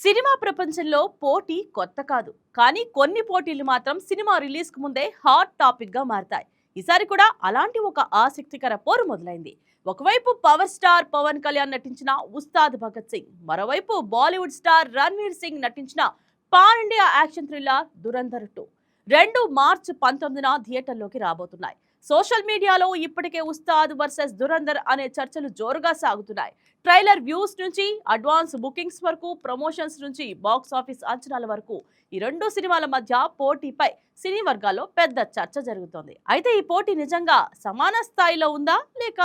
Cinema ప్రపంచంలో పోటీ కొత్త కాదు. కానీ కొన్ని పోటీలు మాత్రం సినిమా రిలీజ్‌కు ముందే హాట్ టాపిక్‌గా మారతాయి. ఈసారి కూడా అలాంటి ఒక ఆసక్తికర పోరు మొదలైంది. ఒకవైపు పవర్ స్టార్ పవన్ కళ్యాణ్ నటించిన ఉస్తాద్ భగత్ సింగ్, మరోవైపు బాలీవుడ్ స్టార్ రణ్వీర్ సింగ్ నటించిన pan India action thriller Dhurandhar 2 రెండు మార్చి 19న థియేటర్లోకి రాబోతున్నాయి. సోషల్ మీడియాలో ఇప్పటికే ఉస్తాద్ వర్సెస్ దురంధర్ అనే చర్చలు జోరుగా సాగుతున్నాయి. ట్రైలర్ వ్యూస్ నుంచి అడ్వాన్స్ బుకింగ్స్ వరకు, ప్రమోషన్స్ నుంచి బాక్స్ ఆఫీస్ అంచనాల వరకు ఈ రెండు సినిమాల మధ్య పోటీపై సినీ వర్గాల్లో పెద్ద చర్చ జరుగుతోంది. అయితే ఈ పోటీ నిజంగా సమాన స్థాయిలో ఉందా, లేక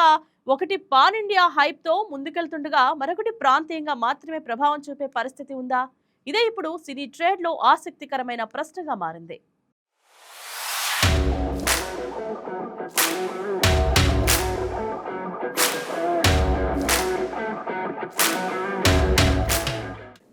ఒకటి పాన్ ఇండియా హైప్ తో ముందుకెళ్తుండగా మరొకటి ప్రాంతీయంగా మాత్రమే ప్రభావం చూపే పరిస్థితి ఉందా? ఇదే ఇప్పుడు సినీ ట్రేడ్ లో ఆసక్తికరమైన ప్రశ్నగా మారింది.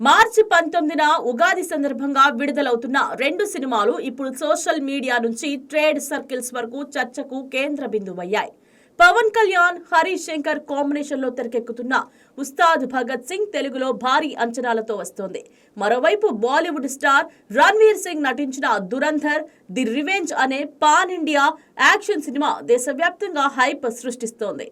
మార్చి 19న ఉగాది సందర్భంగా విడుదలవుతున్న రెండు సినిమాలు ఇప్పుడు సోషల్ మీడియా నుంచి ట్రేడ్ సర్కిల్స్ వరకు చర్చకు కేంద్ర బిందువయ్యాయి. పవన్ కళ్యాణ్, హరీష్ శంకర్ కాంబినేషన్ లో తెరకెక్కుతున్న ఉస్తాద్ భగత్ సింగ్ తెలుగులో భారీ అంచనాలతో వస్తోంది. మరోవైపు బాలీవుడ్ స్టార్ రణ్వీర్ సింగ్ నటించిన దురంధర్ ది రివెంజ్ అనే పాన్ ఇండియా యాక్షన్ సినిమా దేశవ్యాప్తంగా హైప్ సృష్టిస్తోంది.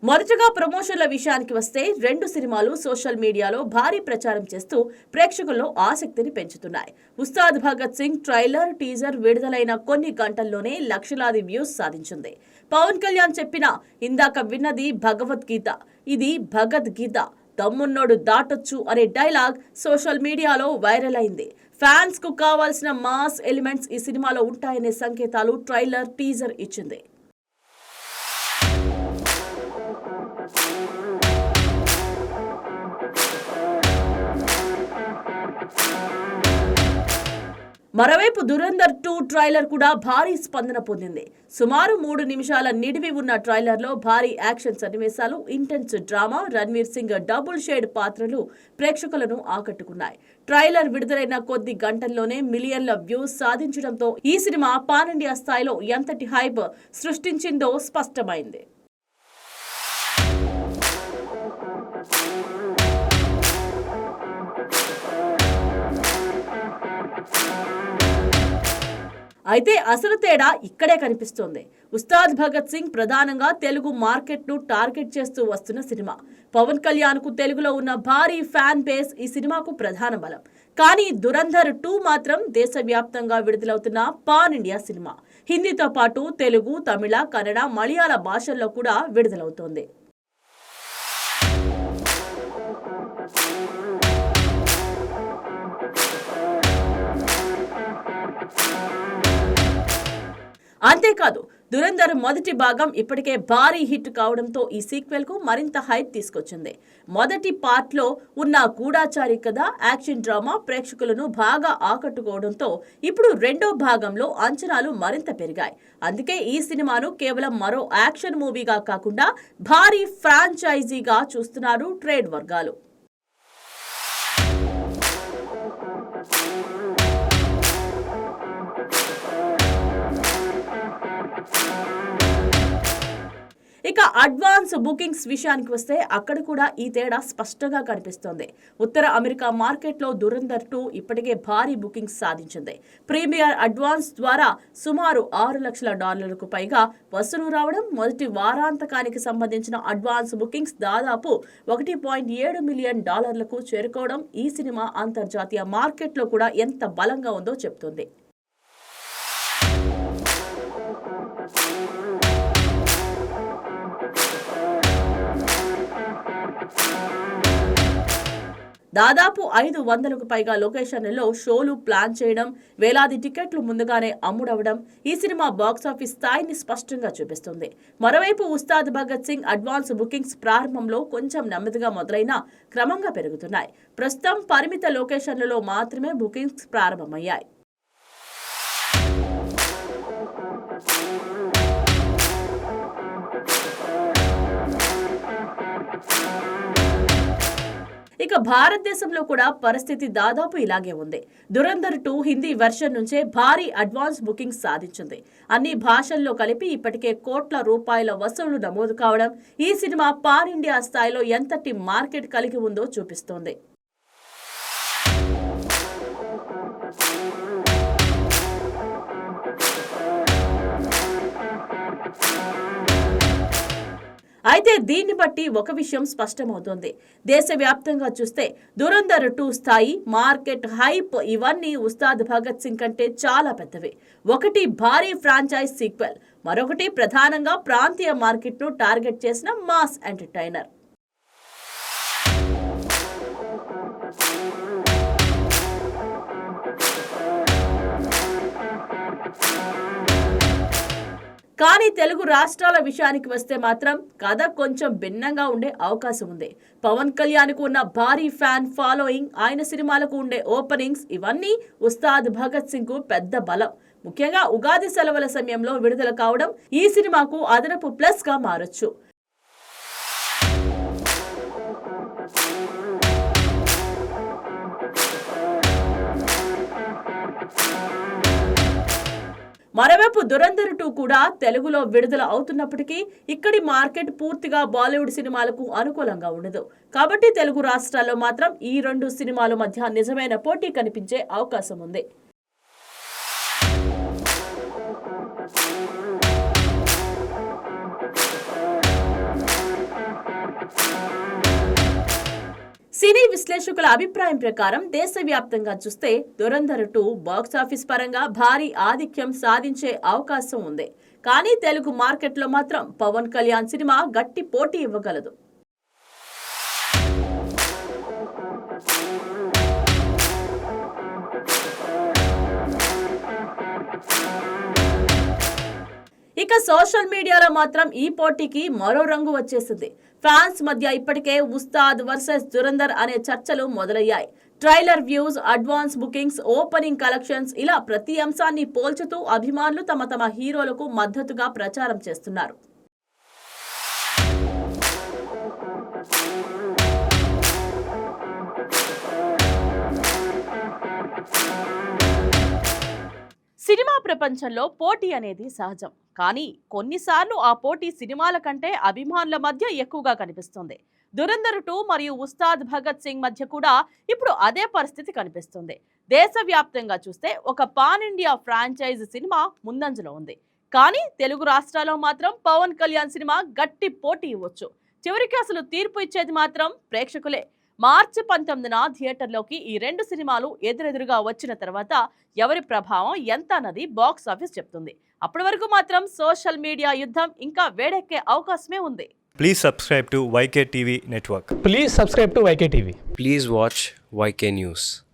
మొదటగా ప్రమోషన్ల విషయానికి వస్తే రెండు సినిమాలు సోషల్ మీడియాలో భారీ ప్రచారం చేస్తూ ప్రేక్షకుల్లో ఆసక్తిని పెంచుతున్నాయి. ఉస్తాద్ భగత్ సింగ్ ట్రైలర్, టీజర్ విడుదలైన కొన్ని గంటల్లోనే లక్షలాది వ్యూస్ సాధించింది. పవన్ కళ్యాణ్ చెప్పిన "ఇందాక విన్నది భగవద్గీత, ఇది భగద్గీత, దమ్మున్నోడు దాటొచ్చు" అనే డైలాగ్ సోషల్ మీడియాలో వైరల్ అయింది. ఫ్యాన్స్ కు కావాల్సిన మాస్ ఎలిమెంట్స్ ఈ సినిమాలో ఉంటాయనే సంకేతాలు ట్రైలర్, టీజర్ ఇచ్చింది. మరోవైపు దురంధర్ 2 ట్రైలర్ కూడా భారీ స్పందన పొందింది. సుమారు 3 నిమిషాల నిడివి ఉన్న ట్రైలర్లో భారీ యాక్షన్ సన్నివేశాలు, intense drama, Ranveer Singh double shade పాత్రలు ప్రేక్షకులను ఆకట్టుకున్నాయి. ట్రైలర్ విడుదలైన కొద్ది గంటల్లోనే మిలియన్ల వ్యూస్ సాధించడంతో ఈ సినిమా పాన్ ఇండియా స్థాయిలో ఎంతటి హైప్ సృష్టించిందో స్పష్టమైంది. అయితే అసలు తేడా ఇక్కడే కనిపిస్తోంది. ఉస్తాద్ భగత్ సింగ్ ప్రధానంగా తెలుగు మార్కెట్ను టార్గెట్ చేస్తూ వస్తున్న సినిమా. పవన్ కళ్యాణ్ కు తెలుగులో ఉన్న భారీ ఫ్యాన్ బేస్ ఈ సినిమాకు ప్రధాన బలం. కానీ దురంధర్ 2 మాత్రం దేశవ్యాప్తంగా విడుదలవుతున్న పాన్ ఇండియా సినిమా. హిందీతో పాటు తెలుగు, తమిళ, కన్నడ, మలయాళ భాషల్లో కూడా విడుదలవుతోంది. అంతేకాదు, దురంధర్ మొదటి భాగం ఇప్పటికే భారీ హిట్ కావడంతో ఈ సీక్వెల్ కు మరింత హైప్ తీసుకొచ్చింది. మొదటి పార్ట్ లో ఉన్న గూఢాచారి కథ, యాక్షన్ డ్రామా ప్రేక్షకులను బాగా ఆకట్టుకోవడంతో ఇప్పుడు రెండో భాగంలో అంచనాలు మరింత పెరిగాయి. అందుకే ఈ సినిమాను కేవలం మరో యాక్షన్ మూవీగా కాకుండా భారీ ఫ్రాంచైజీగా చూస్తున్నారు ట్రేడ్ వర్గాలు. ఇక అడ్వాన్స్ బుకింగ్స్ విషయానికి వస్తే అక్కడ కూడా ఈ తేడా స్పష్టంగా కనిపిస్తోంది. ఉత్తర అమెరికా మార్కెట్లో దురంధర్ 2 ఇప్పటికే భారీ బుకింగ్స్ సాధించింది. ప్రీమియర్ అడ్వాన్స్ ద్వారా సుమారు $6 లక్షల పైగా వసూలు రావడం, మొదటి వారాంతకానికి సంబంధించిన అడ్వాన్స్ బుకింగ్స్ దాదాపు $1.7 మిలియన్ చేరుకోవడం ఈ సినిమా అంతర్జాతీయ మార్కెట్లో కూడా ఎంత బలంగా ఉందో చెప్తుంది. దాదాపు 500కు పైగా లొకేషన్లలో షోలు ప్లాన్ చేయడం, వేలాది టికెట్లు ముందుగానే అమ్ముడవడం ఈ సినిమా బాక్సాఫీస్ స్థాయిని స్పష్టంగా చూపిస్తుంది. మరోవైపు ఉస్తాద్ భగత్ సింగ్ అడ్వాన్స్ బుకింగ్స్ ప్రారంభంలో కొంచెం నెమ్మదిగా మొదలైనా క్రమంగా పెరుగుతున్నాయి. ప్రస్తుతం పరిమిత లొకేషన్లలో మాత్రమే బుకింగ్స్ ప్రారంభమయ్యాయి. ఇక భారతదేశంలో కూడా పరిస్థితి దాదాపు ఇలాగే ఉంది. దురంధర్ 2 హిందీ వెర్షన్ నుంచే భారీ అడ్వాన్స్ బుకింగ్ సాధించింది. అన్ని భాషల్లో కలిపి ఇప్పటికే కోట్ల రూపాయల వసూళ్లు నమోదు కావడం ఈ సినిమా పాన్ ఇండియా స్థాయిలో ఎంతటి మార్కెట్ కలిగి ఉందో చూపిస్తోంది. అయితే దీన్ని బట్టి ఒక విషయం స్పష్టమవుతోంది. దేశవ్యాప్తంగా చూస్తే దురంధర్ 2 స్థాయి, మార్కెట్ హైప్ ఇవన్నీ ఉస్తాద్ భగత్ సింగ్ కంటే చాలా పెద్దవి. ఒకటి భారీ ఫ్రాంచైజ్ సీక్వెల్, మరొకటి ప్రధానంగా ప్రాంతీయ మార్కెట్ను టార్గెట్ చేసిన మాస్ ఎంటర్టైనర్. కానీ తెలుగు రాష్ట్రాల విషయానికి వస్తే మాత్రం కథ కొంచెం భిన్నంగా ఉండే అవకాశం ఉంది. పవన్ కళ్యాణ్కు ఉన్న భారీ ఫ్యాన్ ఫాలోయింగ్, ఆయన సినిమాలకు ఉండే ఓపెనింగ్స్ ఇవన్నీ ఉస్తాద్ భగత్ సింగ్ కు పెద్ద బలం. ముఖ్యంగా ఉగాది సెలవుల సమయంలో విడుదల కావడం ఈ సినిమాకు అదనపు ప్లస్ గా మారొచ్చు. మరోవైపు దురంధర్ 2 కూడా తెలుగులో విడుదల అవుతున్నప్పటికీ ఇక్కడి మార్కెట్ పూర్తిగా బాలీవుడ్ సినిమాలకు అనుకూలంగా ఉండదు. కాబట్టి తెలుగు రాష్ట్రాల్లో మాత్రం ఈ రెండు సినిమాల మధ్య నిజమైన పోటీ కనిపించే అవకాశం ఉంది. సినీ విశ్లేషకుల అభిప్రాయం ప్రకారం దేశవ్యాప్తంగా చూస్తే దురంధర్ 2 బాక్సాఫీస్ పరంగా భారీ ఆధిక్యం సాధించే అవకాశం ఉంది. కానీ తెలుగు మార్కెట్లో మాత్రం పవన్ కళ్యాణ్ సినిమా గట్టి పోటీ ఇవ్వగలదు. ఇక సోషల్ మీడియాలో మాత్రం ఈ పోటీకి మరో రంగు వచ్చేసింది. ఫ్యాన్స్ మధ్య ఇప్పటికే ఉస్తాద్ వర్సెస్ దురంధర్ అనే చర్చలు మొదలయ్యాయి. Trailer views, advance bookings, opening collections ఇలా ప్రతి అంశాన్ని పోల్చుతూ అభిమానులు తమ హీరోలకు మద్దతుగా ప్రచారం చేస్తున్నారు. సినిమా ప్రపంచంలో పోటీ అనేది సహజం. కానీ కొన్నిసార్లు ఆ పోటీ సినిమాల కంటే అభిమానుల మధ్య ఎక్కువగా కనిపిస్తుంది. దురంధర్ 2 మరియు ఉస్తాద్ భగత్ సింగ్ మధ్య కూడా ఇప్పుడు అదే పరిస్థితి కనిపిస్తుంది. దేశవ్యాప్తంగా చూస్తే ఒక పాన్ ఇండియా ఫ్రాంచైజ్ సినిమా ముందంజలో ఉంది. కానీ తెలుగు రాష్ట్రాల్లో మాత్రం పవన్ కళ్యాణ్ సినిమా గట్టి పోటీ ఇవ్వచ్చు. చివరికి అసలు తీర్పు ఇచ్చేది మాత్రం ప్రేక్షకులే. మార్చి 19న థియేటర్లోకి ఈ రెండు సినిమాలు ఎదురెదురుగా వచ్చిన తర్వాత ఎవరి ప్రభావం ఎంత అన్నది బాక్స్ ఆఫీస్ చెప్తుంది. అప్పటి వరకు మాత్రం సోషల్ మీడియా యుద్ధం ఇంకా వేడెక్కే అవకాశమే ఉంది. Please subscribe to YK TV Network. Please subscribe to YK TV. Please watch YK News.